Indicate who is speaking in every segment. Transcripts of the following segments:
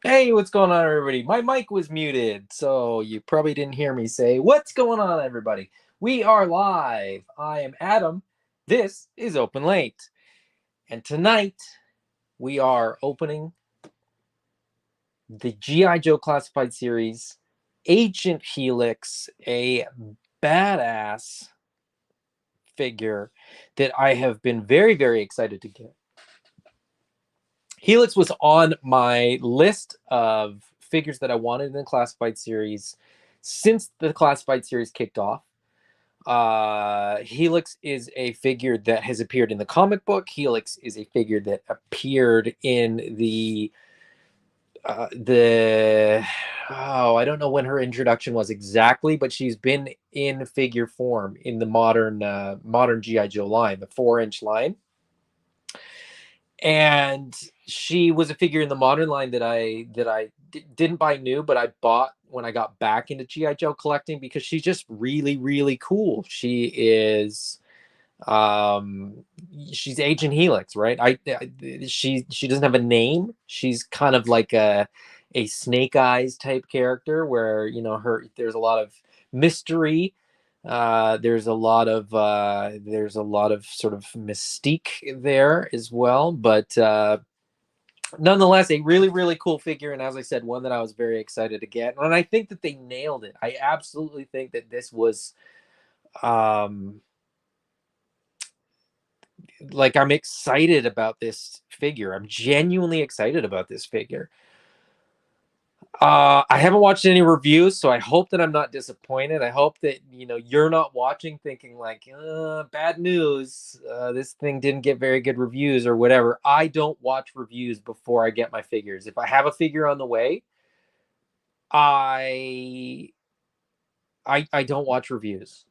Speaker 1: Hey, what's going on, everybody? My mic was muted, so you probably didn't hear me say, "What's going on, everybody?" We are live. I am Adam. This is Open Late. And tonight, we are opening the G.I. Joe Classified Series Agent Helix, a badass figure that I have been very, very excited to get. Helix was on my list of figures that I wanted in the Classified series since the Classified series kicked off. Helix is a figure that has appeared in the comic book. Helix is a figure that appeared in the I don't know when her introduction was exactly, but she's been in figure form in the modern GI Joe line, the 4-inch line. And she was a figure in the modern line that didn't buy new, but I bought when I got back into GI Joe collecting because she's just really, really cool. Um she's Agent Helix, right? She doesn't have a name. She's kind of like a Snake Eyes type character where there's a lot of mystery. There's a lot of sort of mystique there as well, but nonetheless, a really, really cool figure. And as I said, one that I was very excited to get. And I think that they nailed it. I absolutely think that this was um like, I'm excited about this figure. I'm genuinely excited about this figure. I haven't watched any reviews, so I hope that I'm not disappointed. I hope that you're not watching thinking like, bad news. This thing didn't get very good reviews or whatever. I don't watch reviews before I get my figures. If I have a figure on the way, I I don't watch reviews.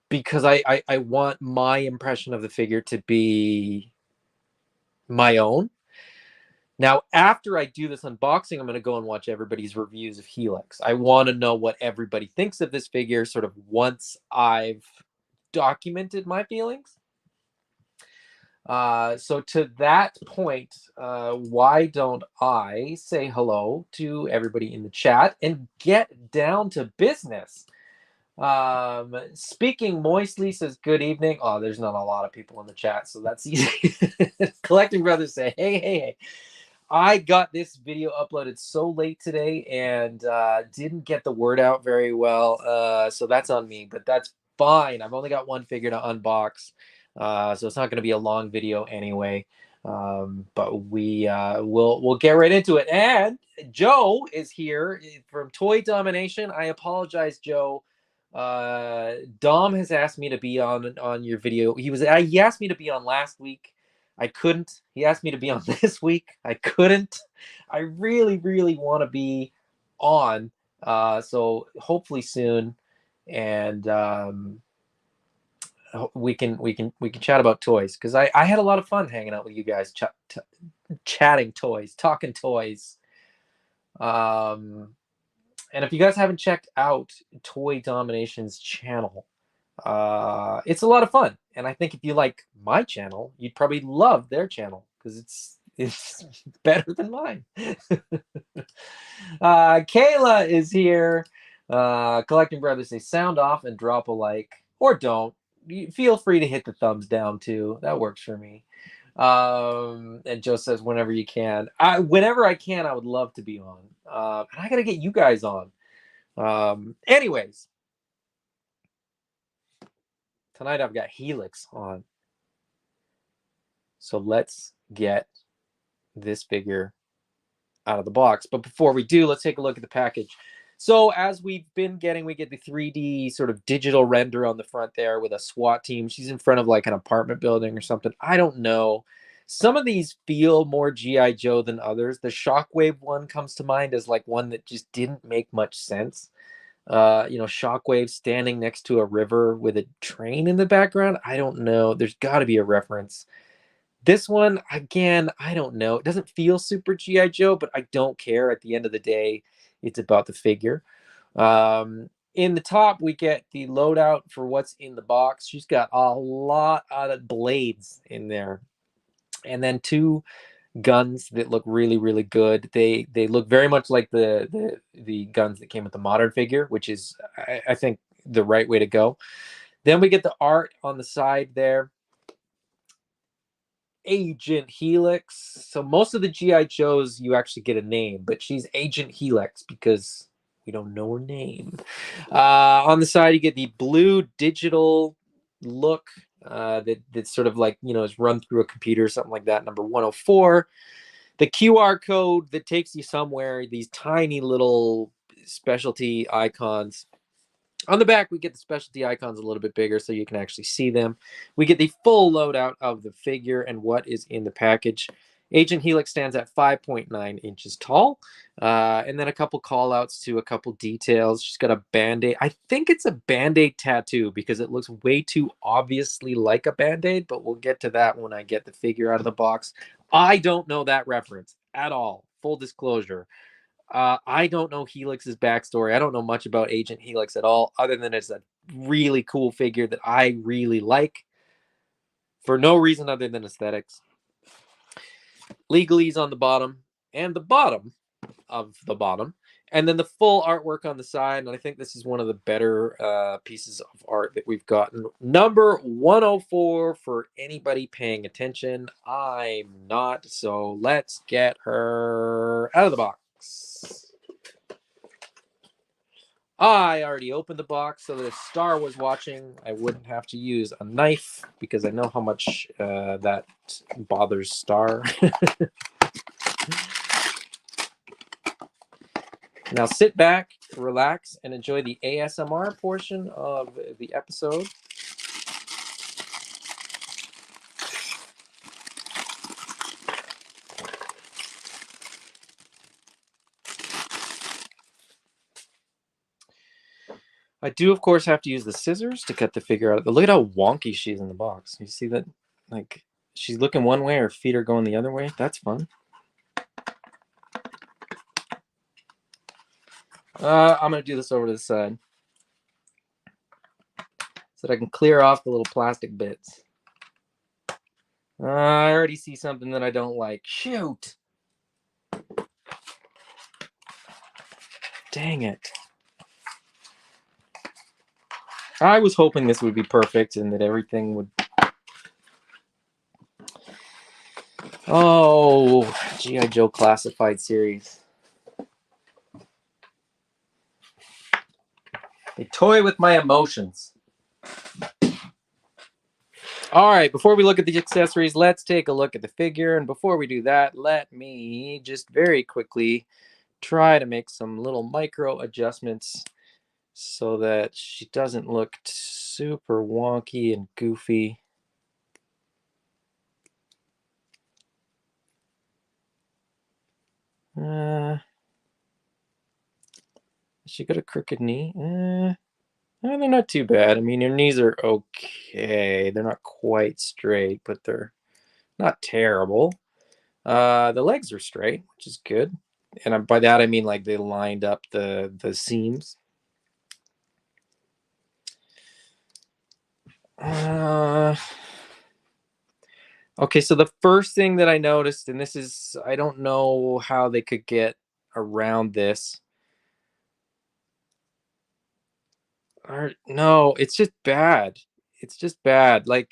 Speaker 1: Because I want my impression of the figure to be my own. Now, after I do this unboxing, I'm going to go and watch everybody's reviews of Helix. I want to know what everybody thinks of this figure sort of once I've documented my feelings. So to that point, why don't I say hello to everybody in the chat and get down to business? Speaking Moistly says good evening. Oh, there's not a lot of people in the chat, so that's easy. Collecting Brothers say, hey. I got this video uploaded so late today and didn't get the word out very well. So that's on me, but that's fine. I've only got one figure to unbox. So it's not going to be a long video anyway. But we'll get right into it. And Joe is here from Toy Domination. I apologize, Joe. Dom has asked me to be on your video. He asked me to be on last week. I couldn't. He asked me to be on this week. I couldn't. I really, really want to be on. So hopefully soon, and we can chat about toys because I had a lot of fun hanging out with you guys, chatting toys, talking toys. Um, and if you guys haven't checked out Toy Domination's channel, it's a lot of fun. And I think if you like my channel, you'd probably love their channel because it's better than mine. Kayla is here. Collecting Brothers say sound off and drop a like, or don't. Feel free to hit the thumbs down too. That works for me. And Joe says whenever you can. Whenever I can, I would love to be on. And I gotta get you guys on. Anyways, tonight I've got Helix on. So let's get this figure out of the box. But before we do, let's take a look at the package. So as we've been getting, we get the 3D sort of digital render on the front there with a SWAT team. She's in front of like an apartment building or something. I don't know. Some of these feel more G.I. Joe than others. The Shockwave one comes to mind as like one that just didn't make much sense. Shockwave standing next to a river with a train in the background. I don't know. There's got to be a reference. This one, again, I don't know. It doesn't feel super G.I. Joe, but I don't care. At the end of the day, it's about the figure. In the top, we get the loadout for what's in the box. She's got a lot of blades in there. And then two guns that look really, really good. They look very much like the guns that came with the modern figure, which is I think the right way to go. Then we get the art on the side there. Agent Helix. So most of the GI Joes you actually get a name, but she's Agent Helix because we don't know her name. On the side you get the blue digital look that's sort of like, is run through a computer or something like that. Number 104. The QR code that takes you somewhere. These tiny little specialty icons. On the back, we get the specialty icons a little bit bigger so you can actually see them. We get the full loadout of the figure and what is in the package. Agent Helix stands at 5.9 inches tall. And then a couple call outs to a couple details. She's got a Band-Aid. I think it's a Band-Aid tattoo because it looks way too obviously like a Band-Aid, but we'll get to that when I get the figure out of the box. I don't know that reference at all. Full disclosure. I don't know Helix's backstory. I don't know much about Agent Helix at all, other than it's a really cool figure that I really like for no reason other than aesthetics. Legalese on the bottom and the bottom of the bottom, and then the full artwork on the side. And I think this is one of the better pieces of art that we've gotten. Number 104 for anybody paying attention. I'm not, so let's get her out of the box. I already opened the box so that if Star was watching, I wouldn't have to use a knife because I know how much that bothers Star. Now sit back, relax, and enjoy the ASMR portion of the episode. I do, of course, have to use the scissors to cut the figure out. But look at how wonky she is in the box. You see that? Like, she's looking one way, her feet are going the other way. That's fun. I'm going to do this over to the side so that I can clear off the little plastic bits. I already see something that I don't like. Shoot! Dang it. I was hoping this would be perfect and that everything would... Oh, G.I. Joe Classified series. They toy with my emotions. All right, before we look at the accessories, let's take a look at the figure. And before we do that, let me just very quickly try to make some little micro adjustments so that she doesn't look super wonky and goofy. She got a crooked knee. They're not too bad. I mean, her knees are okay. They're not quite straight, but they're not terrible. The legs are straight, which is good. And by that, I mean like they lined up the seams. Okay, so the first thing that I noticed, and this is, I don't know how they could get around this. No, it's just bad. It's just bad. Like,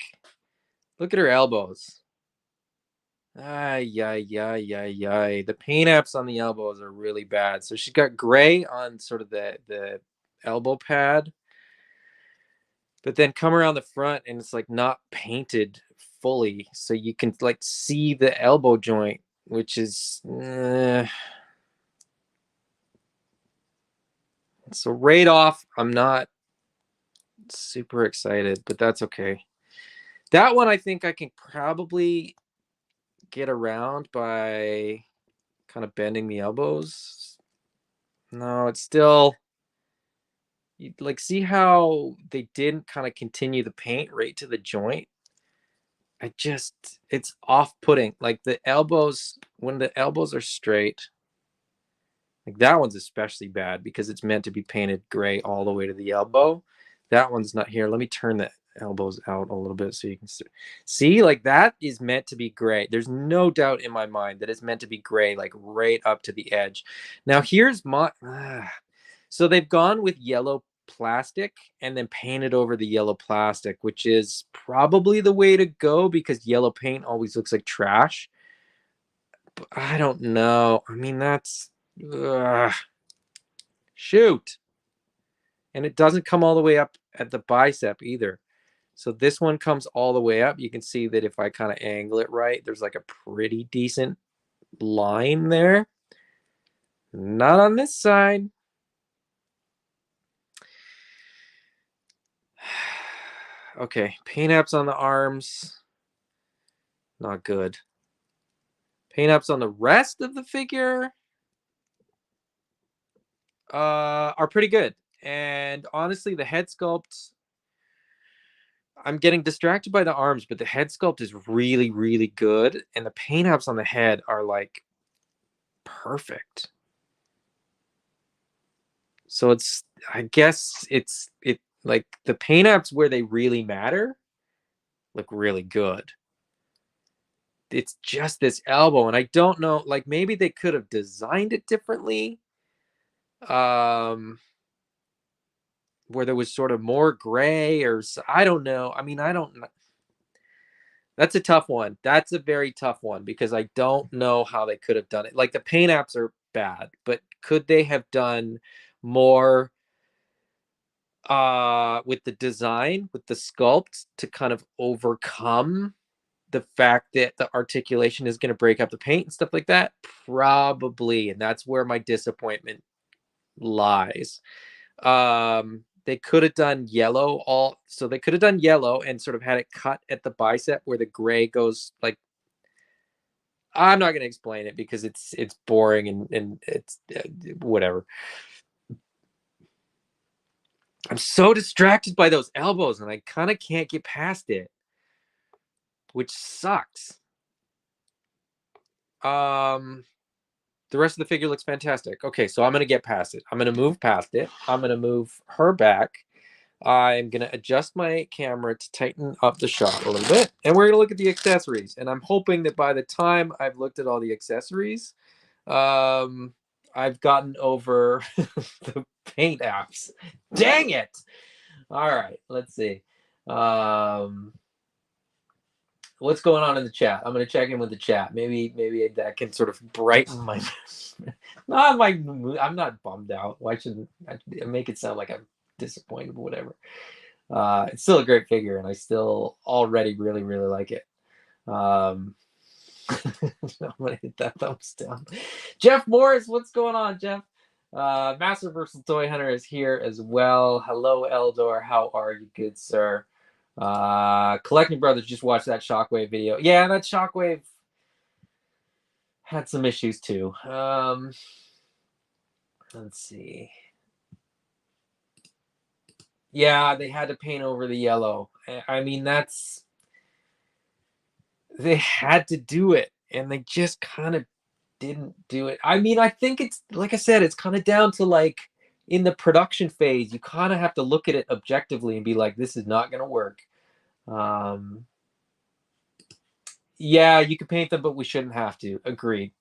Speaker 1: look at her elbows. Ay. The paint apps on the elbows are really bad. So she's got gray on sort of the elbow pad, but then come around the front and it's like not painted fully, so you can like see the elbow joint, which is so right off, I'm not super excited, but that's okay. That one I think I can probably get around by kind of bending the elbows. No, it's still, you like see how they didn't kind of continue the paint right to the joint. It's off-putting. Like the elbows, when the elbows are straight, like that one's especially bad because it's meant to be painted gray all the way to the elbow. That one's not here. Let me turn elbows out a little bit so you can see, like that is meant to be gray. There's no doubt in my mind that it's meant to be gray, like right up to the edge. Now here's my so they've gone with yellow plastic and then painted over the yellow plastic, which is probably the way to go because yellow paint always looks like trash. But I don't know. I mean, that's shoot. And it doesn't come all the way up at the bicep either. So this one comes all the way up. You can see that if I kind of angle it right, there's like a pretty decent line there. Not on this side. Okay, paint apps on the arms. Not good. Paint apps on the rest of the figure are pretty good. And honestly, the head sculpt, I'm getting distracted by the arms, but the head sculpt is really, really good. And the paint apps on the head are like perfect. So it's, I guess it like the paint apps where they really matter look really good. It's just this elbow, and I don't know, like maybe they could have designed it differently. Where there was sort of more gray, or I don't know. I mean, I don't. That's a tough one. That's a very tough one because I don't know how they could have done it. Like the paint apps are bad, but could they have done more with the design, with the sculpt to kind of overcome the fact that the articulation is going to break up the paint and stuff like that? Probably. And that's where my disappointment lies. They could have done yellow so they could have done yellow and sort of had it cut at the bicep where the gray goes like, I'm not going to explain it because it's boring and it's whatever. I'm so distracted by those elbows and I kind of can't get past it, which sucks. The rest of the figure looks fantastic. Okay, so I'm going to get past it. I'm going to move past it. I'm going to move her back. I'm going to adjust my camera to tighten up the shot a little bit. And we're going to look at the accessories. And I'm hoping that by the time I've looked at all the accessories, I've gotten over the paint apps. Dang it! All right, let's see. What's going on in the chat? I'm going to check in with the chat. Maybe that can sort of brighten my not my mood. I'm not bummed out. Why should I make it sound like I'm disappointed or whatever? It's still a great figure and I still already really like it. I'm going to hit that thumbs down. Jeff Morris, what's going on, Jeff? Master Versal Toy Hunter is here as well. Hello, Eldor. How are you, good sir? Collecting Brothers just watched that Shockwave video. Yeah, that Shockwave had some issues too. Let's see. Yeah, they had to paint over the yellow. I mean, they had to do it, and they just kind of didn't do it. I mean, I think it's, like I said, it's kind of down to like in the production phase, you kind of have to look at it objectively and be like, this is not going to work. Yeah, you could paint them, but we shouldn't have to. Agreed.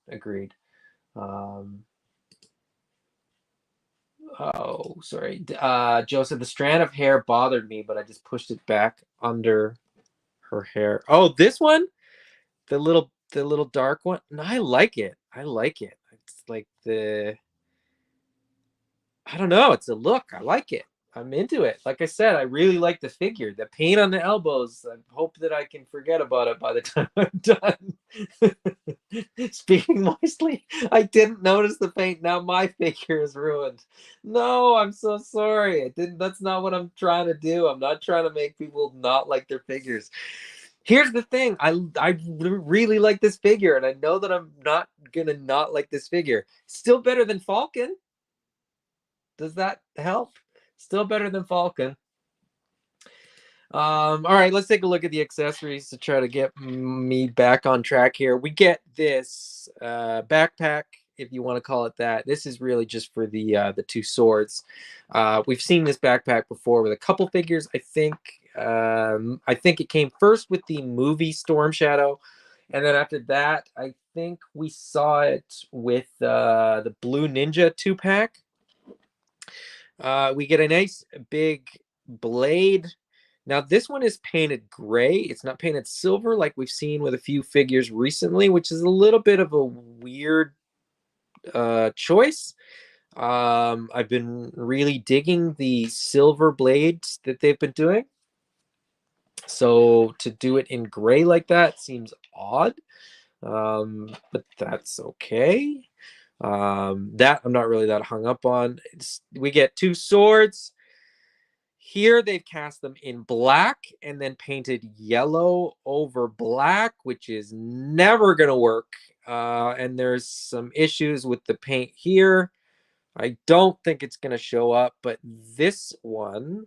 Speaker 1: Oh, sorry. Joe said the strand of hair bothered me, but I just pushed it back under her hair. Oh, this one? The little dark one? No, I like it. It's like I don't know. It's a look. I like it. I'm into it. Like I said, I really like the figure. The paint on the elbows, I hope that I can forget about it by the time I'm done. Speaking moistly, I didn't notice the paint. Now my figure is ruined. No, I'm so sorry. That's not what I'm trying to do. I'm not trying to make people not like their figures. Here's the thing. I really like this figure, and I know that I'm not going to not like this figure. Still better than Falcon. Does that help? Still better than Falcon. All right, let's take a look at the accessories to try to get me back on track here. We get this backpack, if you want to call it that. This is really just for the two swords. We've seen this backpack before with a couple figures, I think. I think it came first with the movie Storm Shadow, and then after that, I think we saw it with the Blue Ninja 2-pack. We get a nice big blade. Now this one is painted gray. It's not painted silver like we've seen with a few figures recently, which is a little bit of a weird choice. I've been really digging the silver blades that they've been doing. So to do it in gray like that seems odd, but that's okay. That I'm not really that hung up on. We get two swords. Here they've cast them in black and then painted yellow over black, which is never going to work. And there's some issues with the paint here. I don't think it's going to show up, but this one,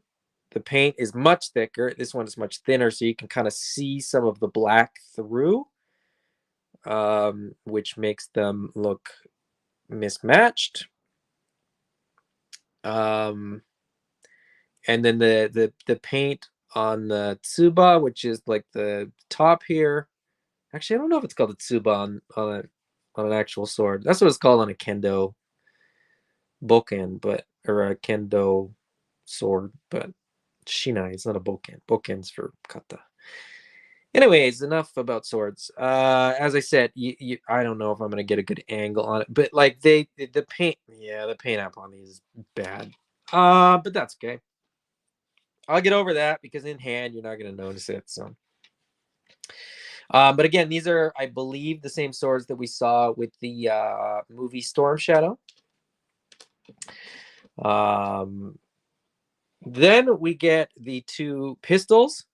Speaker 1: the paint is much thicker. This one is much thinner, so you can kind of see some of the black through, which makes them look mismatched. And then the paint on the tsuba, which is like the top here. Actually, I don't know if it's called a tsuba on an actual sword. That's what it's called on a kendo bokken, or a kendo sword, but shinai is not a bokken. Bokken's for kata. Anyways, enough about swords. As I said, I don't know if I'm gonna get a good angle on it, but like the paint, yeah, the paint app on these is bad. But that's okay. I'll get over that because in hand you're not gonna notice it. So, but again, these are, I believe, the same swords that we saw with the movie Storm Shadow. Then we get the two pistols.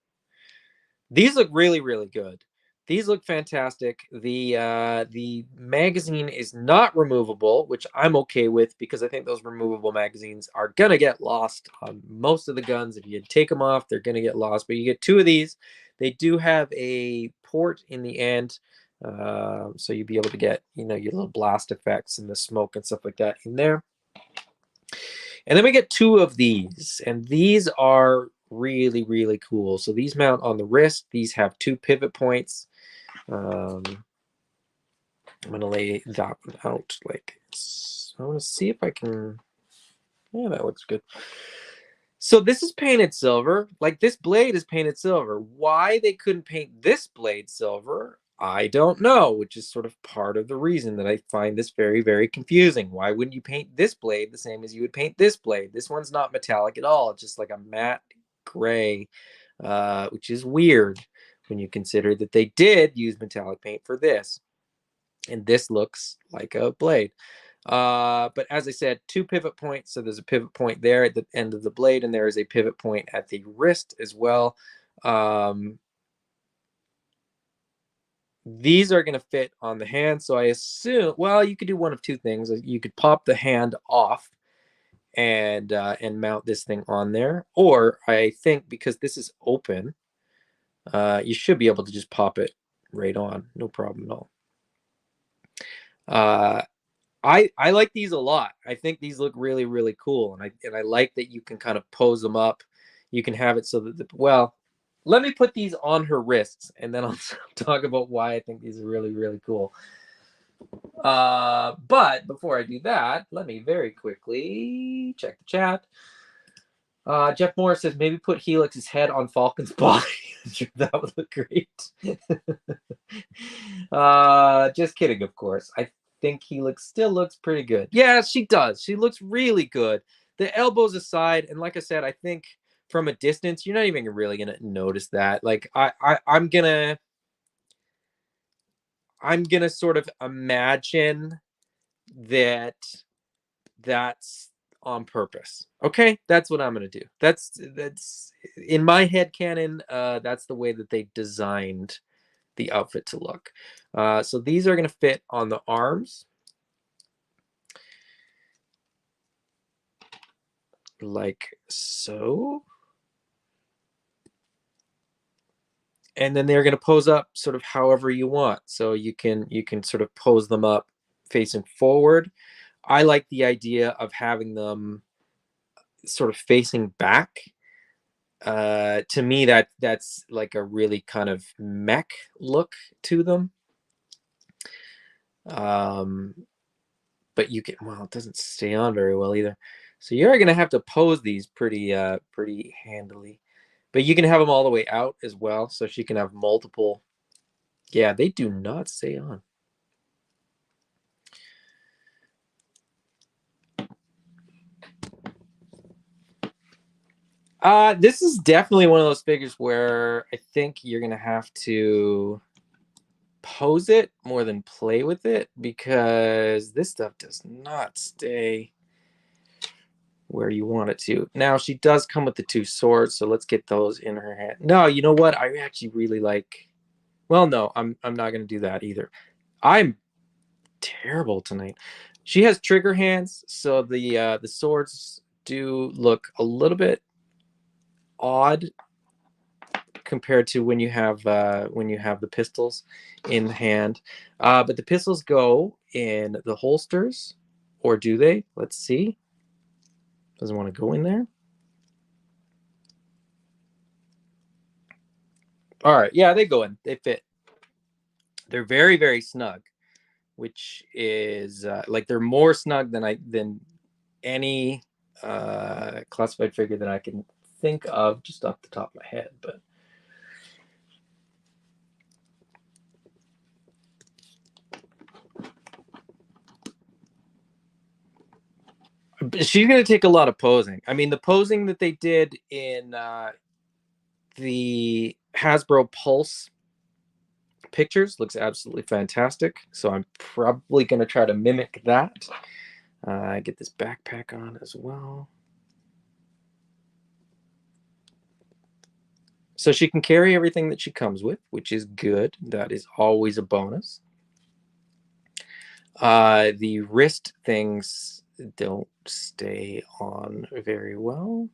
Speaker 1: These look really, really good. These look fantastic. The magazine is not removable, which I'm okay with because I think those removable magazines are gonna get lost on most of the guns. If you take them off, they're gonna get lost. But you get two of these. They do have a port in the end, so you'll be able to get, your little blast effects and the smoke and stuff like that in there. And then we get two of these, and these are really, really cool. So these mount on the wrist. These have two pivot points. I'm going to lay that one out like this. I want to see if I can... Yeah, that looks good. So this is painted silver. Like, this blade is painted silver. Why they couldn't paint this blade silver, I don't know, which is sort of part of the reason that I find this very, very confusing. Why wouldn't you paint this blade the same as you would paint this blade? This one's not metallic at all. It's just like a matte gray, which is weird when you consider that they did use metallic paint for this. And this looks like a blade. But as I said, two pivot points. So there's a pivot point there at the end of the blade, and there is a pivot point at the wrist as well. These are going to fit on the hand. So I assume, well, you could do one of two things. You could pop the hand off and mount this thing on there. Or I think because this is open, you should be able to just pop it right on. No problem at all. I like these a lot. I think these look really, really cool. And I like that you can kind of pose them up. You can have it so that, well, let me put these on her wrists, and then I'll talk about why I think these are really, really cool. But before I do that, let me very quickly check the chat. Jeff Morris says, maybe put Helix's head on Falcon's body. That would look great. Just kidding, of course. I think Helix still looks pretty good. Yeah, she does. She looks really good. The elbows aside, and like I said, I think from a distance, you're not even really gonna notice that. Like I'm gonna sort of imagine that that's on purpose. Okay, that's what I'm gonna do. That's in my head canon. That's the way that they designed the outfit to look. So these are gonna fit on the arms, like so. And then they're going to pose up sort of however you want. So you can sort of pose them up facing forward. I like the idea of having them sort of facing back. To me, that's like a really kind of mech look to them. Um, but you can, well, it doesn't stay on very well either. So you're gonna have to pose these pretty handily. But you can have them all the way out as well, so she can have multiple. Yeah, they do not stay on. This is definitely one of those figures where I think you're gonna have to pose it more than play with it, because this stuff does not stay where you want it to. Now she does come with the two swords, so let's get those in her hand. No, you know what? I actually really like. Well, no, I'm not gonna do that either. I'm terrible tonight. She has trigger hands, so the swords do look a little bit odd compared to when you have the pistols in hand. But the pistols go in the holsters, or do they? Let's see. Doesn't want to go in there. All right, yeah, they go in. They fit. They're very, very snug, which is like they're more snug than any classified figure that I can think of just off the top of my head. But she's going to take a lot of posing. I mean, the posing that they did in the Hasbro Pulse pictures looks absolutely fantastic. So I'm probably going to try to mimic that. Get this backpack on as well. So she can carry everything that she comes with, which is good. That is always a bonus. The wrist things don't stay on very well,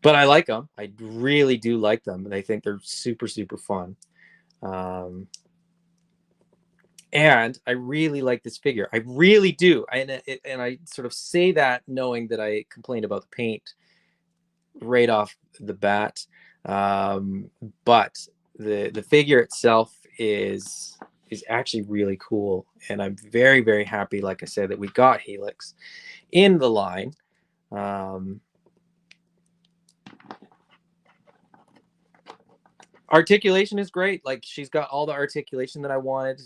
Speaker 1: but I like them. I really do like them, and I think they're super, super fun. And I really like this figure. I really do. And I sort of say that knowing that I complained about the paint right off the bat. But the figure itself is actually really cool, and I'm very, very happy, like I said, that we got Helix in the line. Articulation is great. Like, she's got all the articulation that I wanted.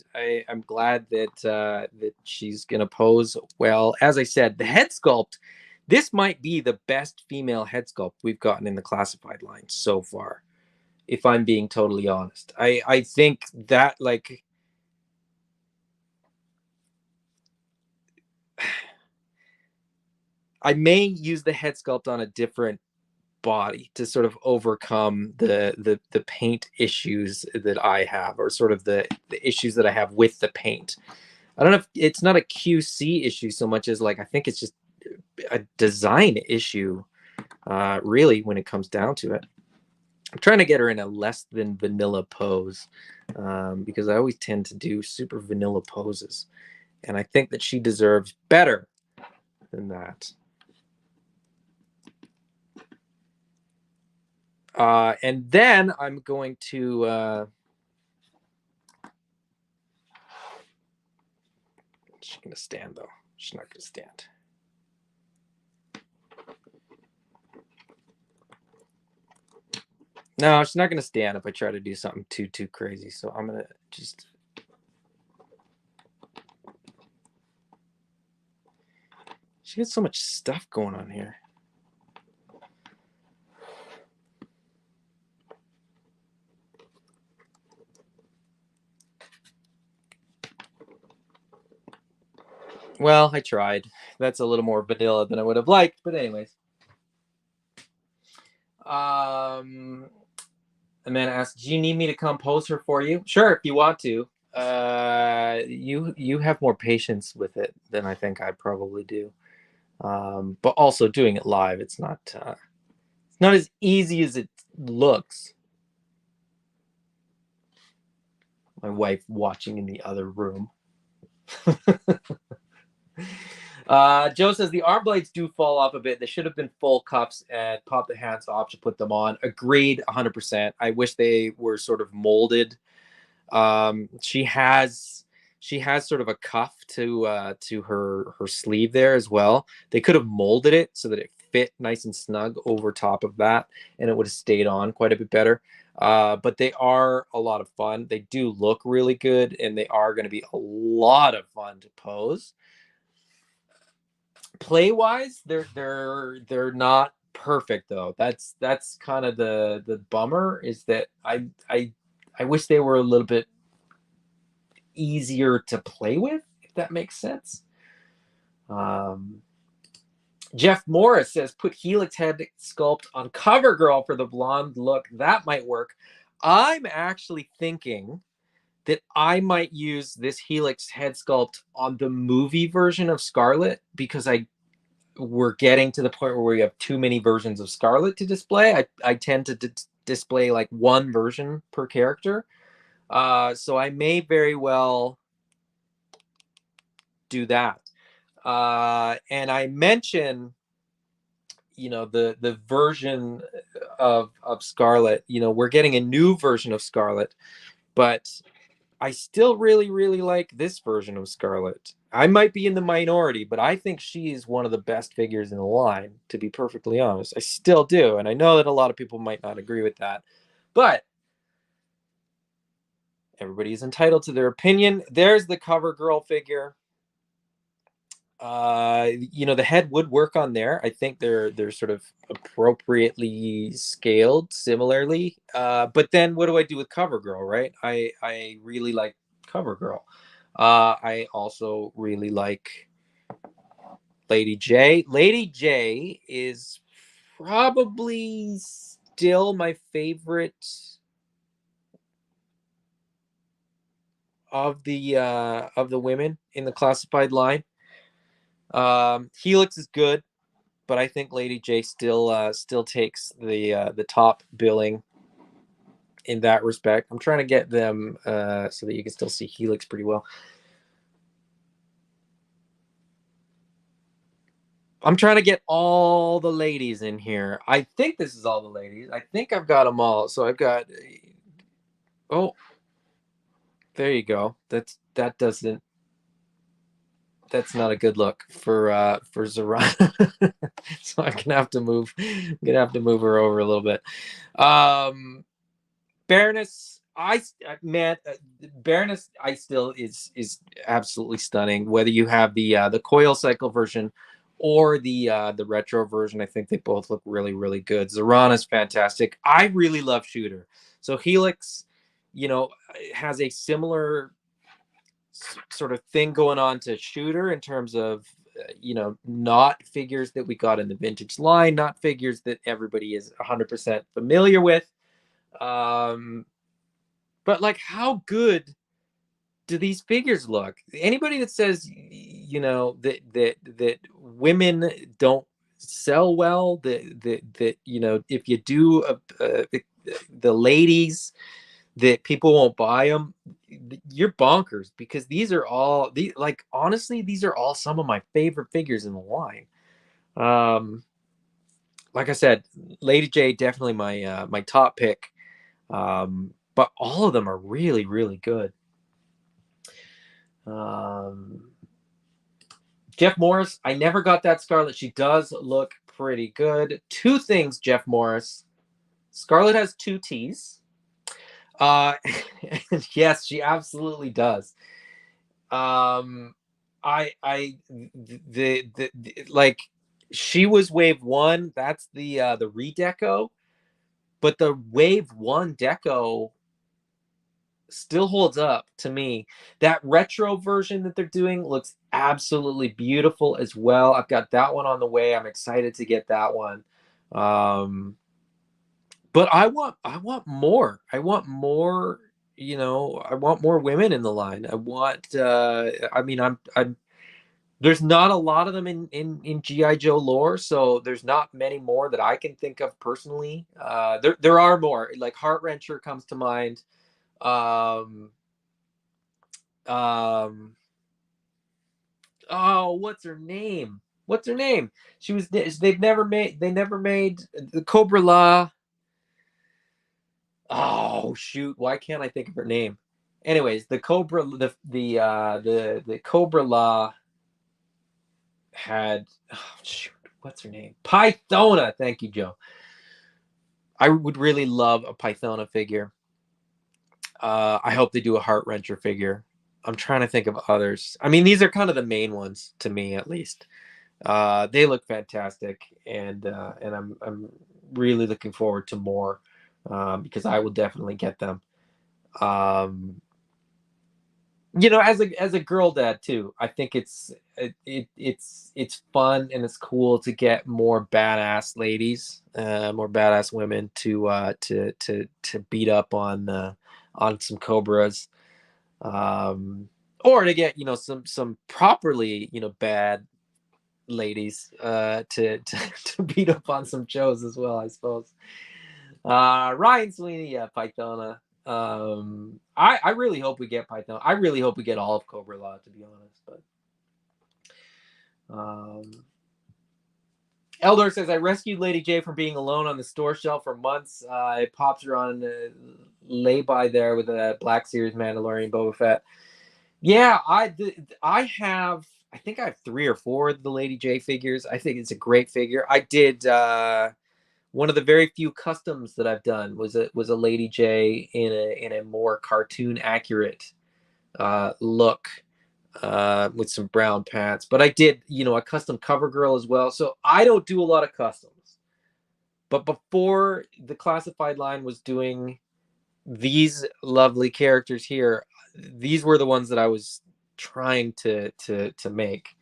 Speaker 1: I'm glad that she's gonna pose well. As I said, the head sculpt, this might be the best female head sculpt we've gotten in the classified line so far, if I'm being totally honest. I think that, like, I may use the head sculpt on a different body to sort of overcome the paint issues that I have, or sort of the issues that I have with the paint. I don't know if it's not a QC issue so much as, like, I think it's just a design issue, really, when it comes down to it. I'm trying to get her in a less than vanilla pose, because I always tend to do super vanilla poses, and I think that she deserves better than that. And then I'm going to. She's gonna stand though. She's not gonna stand. No, she's not gonna stand if I try to do something too crazy. So I'm gonna just. She has so much stuff going on here. Well, I tried. That's a little more vanilla than I would have liked, but anyways. Amanda asks, "Do you need me to come pose her for you?" Sure, if you want to. You have more patience with it than I think I probably do. But also doing it live, it's not as easy as it looks. My wife watching in the other room. Joe says the arm blades do fall off a bit. They should have been full cups and pop the hands off to put them on. Agreed, 100%. I wish they were sort of molded. She has sort of a cuff to her sleeve there as well. They could have molded it so that it fit nice and snug over top of that, and it would have stayed on quite a bit better. But they are a lot of fun. They do look really good, and they are going to be a lot of fun to pose. Play wise, they're not perfect though. That's kind of the bummer, is that I wish they were a little bit easier to play with, if that makes sense. Jeff Morris says, put Helix head sculpt on CoverGirl for the blonde look. That might work. I'm actually thinking that I might use this Helix head sculpt on the movie version of Scarlet, because we're getting to the point where we have too many versions of Scarlet to display. I tend to display like one version per character. So I may very well do that. And I mention, the version of Scarlet. We're getting a new version of Scarlet, but I still really, really like this version of Scarlet. I might be in the minority, but I think she is one of the best figures in the line, to be perfectly honest. I still do. And I know that a lot of people might not agree with that, but everybody is entitled to their opinion. There's the CoverGirl figure. The head would work on there. I think they're sort of appropriately scaled similarly. But then what do I do with CoverGirl, right? I really like CoverGirl. I also really like Lady J. Lady J is probably still my favorite of the women in the classified line. Helix is good, but I think Lady J still takes the top billing in that respect. I'm trying to get them so that you can still see Helix pretty well. I'm trying to get all the ladies in here. I think this is all the ladies. I think I've got them all. So I've got, oh, there you go. That's not a good look for Zorana. So I'm gonna have to move her over a little bit. Baroness, Baroness, I still is absolutely stunning. Whether you have the coil cycle version or the retro version, I think they both look really, really good. Zorana's fantastic. I really love Shooter. So Helix, has a similar sort of thing going on to Shooter in terms of not figures that we got in the vintage line, not figures that everybody is 100% familiar with. But like, how good do these figures look? Anybody that says that women don't sell well, that if you do the ladies, that people won't buy them, you're bonkers, because these are all honestly, these are all some of my favorite figures in the line. Like I said, Lady J definitely my top pick, but all of them are really, really good. Jeff Morris, I never got that Scarlet. She does look pretty good. Two things, Jeff Morris. Scarlet has two T's. Yes, she absolutely does. Like, she was wave one. That's the redeco, but the wave one deco still holds up to me. That retro version that they're doing looks absolutely beautiful as well. I've got that one on the way. I'm excited to get that one. But I want more. I want more. I want more women in the line. I want. I'm. There's not a lot of them in GI Joe lore, so there's not many more that I can think of personally. There are more. Like Heart Wrencher comes to mind. Um, Oh, what's her name? What's her name? She was. They never made the Cobra La. Oh shoot! Why can't I think of her name? Anyways, the Cobra La had. Oh shoot! What's her name? Pythona. Thank you, Joe. I would really love a Pythona figure. I hope they do a Heart Wrencher figure. I'm trying to think of others. I mean, these are kind of the main ones to me, at least. They look fantastic, and I'm really looking forward to more because I will definitely get them. Um, as a girl dad too, I think it's fun and it's cool to get more badass ladies, more badass women to beat up on some cobras, or to get some properly bad ladies to beat up on some shows as well, I suppose. Ryan Sweeney, yeah, Pythona. I really hope we get Python. I really hope we get all of Cobra Law, to be honest. But Eldor says, I rescued Lady J from being alone on the store shelf for months. I popped her on lay-by there with a Black Series Mandalorian Boba Fett. Yeah, I think I have 3 or 4 of the Lady J figures. I think it's a great figure. I did one of the very few customs that I've done was a Lady J in a more cartoon accurate look with some brown pants. But I did a custom cover girl as well. So I don't do a lot of customs. But before the classified line was doing these lovely characters here, these were the ones that I was trying to make.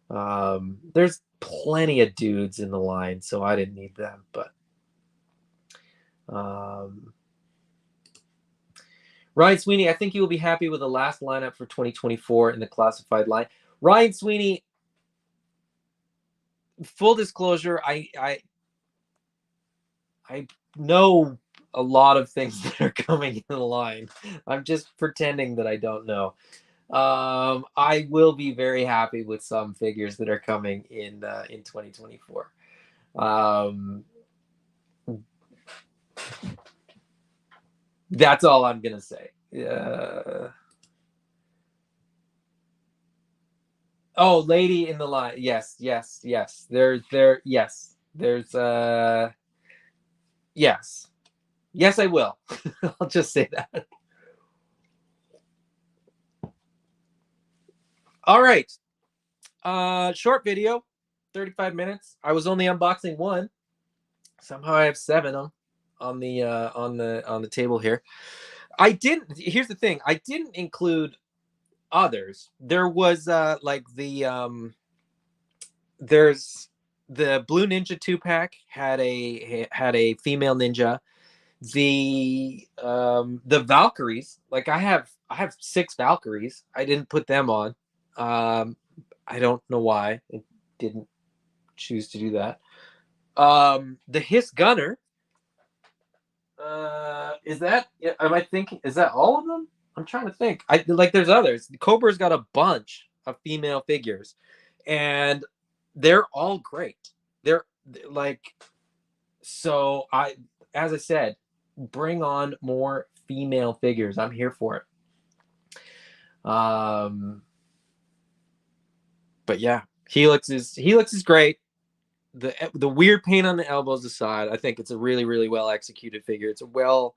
Speaker 1: There's plenty of dudes in the line, so I didn't need them. But Ryan Sweeney, I think you will be happy with the last lineup for 2024 in the classified line. Ryan Sweeney, full disclosure, I know a lot of things that are coming in the line. I'm just pretending that I don't know. I will be very happy with some figures that are coming in 2024. That's all I'm gonna say. Oh, lady in the line. Yes, yes, yes. Yes. There's yes. Yes, I will. I'll just say that. All right. Short video, 35 minutes. I was only unboxing one. Somehow I have 7 on the table here. I didn't Here's the thing. I didn't include others. There was there's the Blue Ninja 2-pack had a female ninja. The Valkyries, like I have 6 Valkyries. I didn't put them on. I don't know why I didn't choose to do that. The Hiss Gunner. Is that? Am I thinking? Is that all of them? I'm trying to think. I like. There's others. Cobra's got a bunch of female figures, and they're all great. They're like. So as I said, bring on more female figures. I'm here for it. But yeah, Helix is great. The weird paint on the elbows aside, I think it's a really really well executed figure. It's a well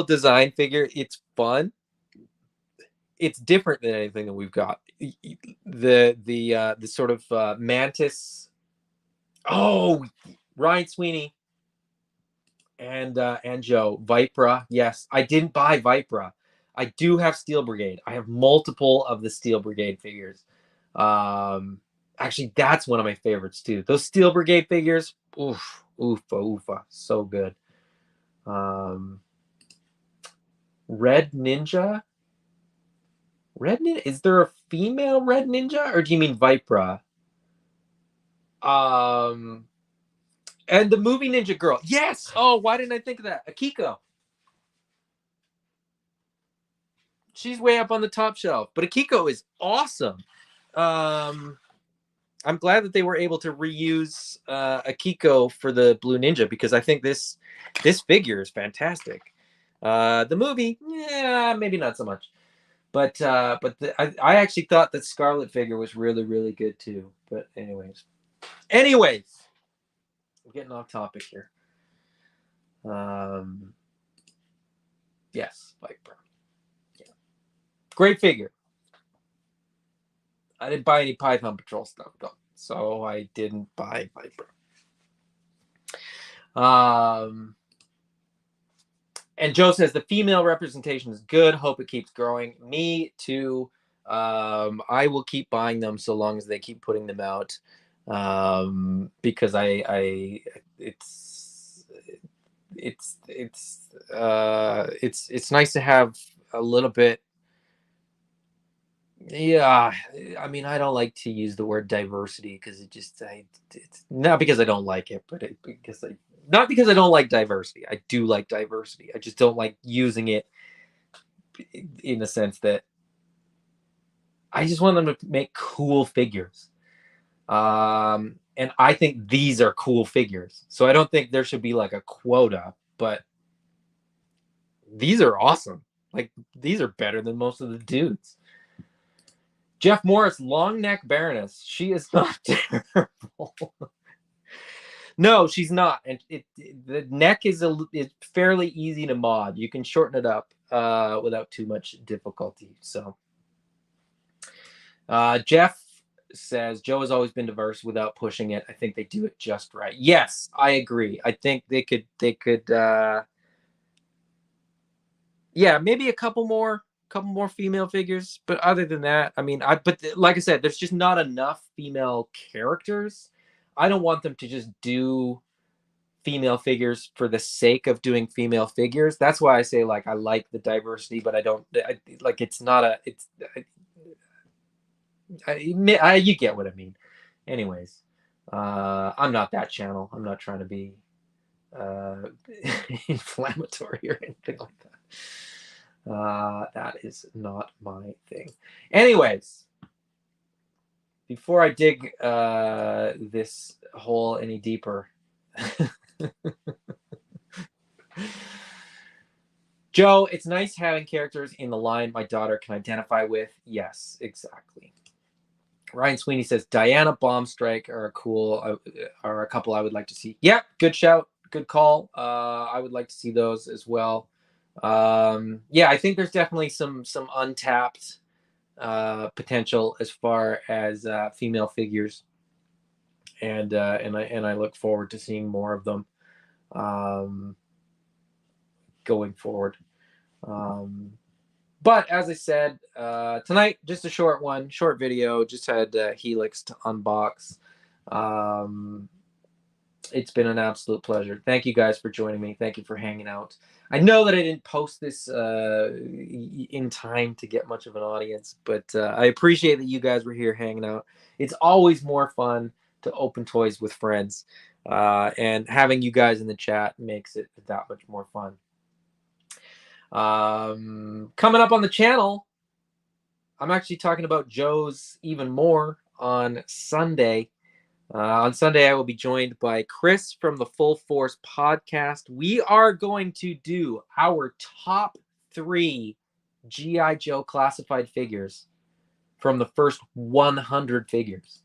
Speaker 1: designed figure. It's fun. It's different than anything that we've got. The sort of mantis. Oh, Ryan Sweeney and Joe Vipra. Yes, I didn't buy Vipra. I do have Steel Brigade. I have multiple of the Steel Brigade figures. Actually, that's one of my favorites too. Those Steel Brigade figures. Oof, oofa, so good. Red Ninja. Red Ninja. Is there a female Red Ninja, or do you mean Vipra? And the movie Ninja Girl. Yes. Oh, why didn't I think of that? Akiko. she's way up on the top shelf. But Akiko is awesome. I'm glad that they were able to reuse Akiko for the Blue Ninja, because I think this figure is fantastic. The movie, yeah, maybe not so much. But I actually thought that Scarlet figure was really, really good too. But anyways, I'm getting off topic here. Yes, Viper. Yeah. Great figure. I didn't buy any Python Patrol stuff though, so I didn't buy Viper. And Joe says the female representation is good. Hope it keeps growing. Me too. I will keep buying them so long as they keep putting them out, because it's nice to have a little bit. Yeah, I mean, I don't like to use the word diversity because it's not because I don't like it, but not because I don't like diversity. I do like diversity. I just don't like using it in the sense that I just want them to make cool figures. And I think these are cool figures. So I don't think there should be like a quota, but these are awesome. Like, these are better than most of the dudes. Jeff Morris, long neck Baroness. She is not terrible. No, she's not. And the neck is fairly easy to mod. You can shorten it up without too much difficulty. So Jeff says Joe has always been diverse without pushing it. I think they do it just right. Yes, I agree. I think they could yeah, maybe a couple more female figures, but other than that, I mean, but like I said, there's just not enough female characters. I don't want them to just do female figures for the sake of doing female figures. That's why I say, like, I like the diversity, but it's not a, you get what I mean. Anyways, I'm not that channel. I'm not trying to be inflammatory or anything like that. That is not my thing. Anyways, before I dig this hole any deeper, Joe, it's nice having characters in the line my daughter can identify with. Yes, exactly. Ryan Sweeney says Diana Bombstrike are a couple I would like to see. Yeah, good shout, good call. I would like to see those as well. Yeah, I think there's definitely some untapped potential as far as female figures, and I look forward to seeing more of them going forward. But as I said, tonight, just a short video, just had Helix to unbox. It's been an absolute pleasure. Thank you guys for joining me. Thank you for hanging out. I know that I didn't post this in time to get much of an audience, but I appreciate that you guys were here hanging out. It's always more fun to open toys with friends, and having you guys in the chat makes it that much more fun. Coming up on the channel, I'm actually talking about Joe's even more on Sunday. On Sunday, I will be joined by Chris from the Full Force podcast. We are going to do our top 3 G.I. Joe classified figures from the first 100 figures,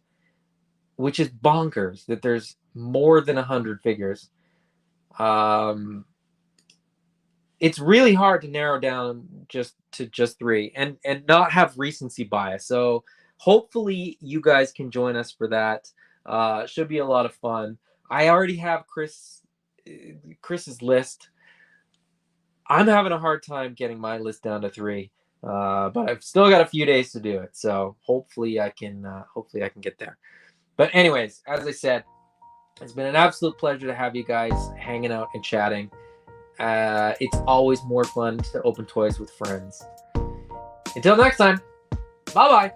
Speaker 1: which is bonkers that there's more than 100 figures. It's really hard to narrow down just 3 and not have recency bias. So hopefully you guys can join us for that. Should be a lot of fun. I already have Chris's list. I'm having a hard time getting my list down to 3, but I've still got a few days to do it. So hopefully I can get there. But anyways, as I said, it's been an absolute pleasure to have you guys hanging out and chatting. It's always more fun to open toys with friends. Until next time, bye-bye.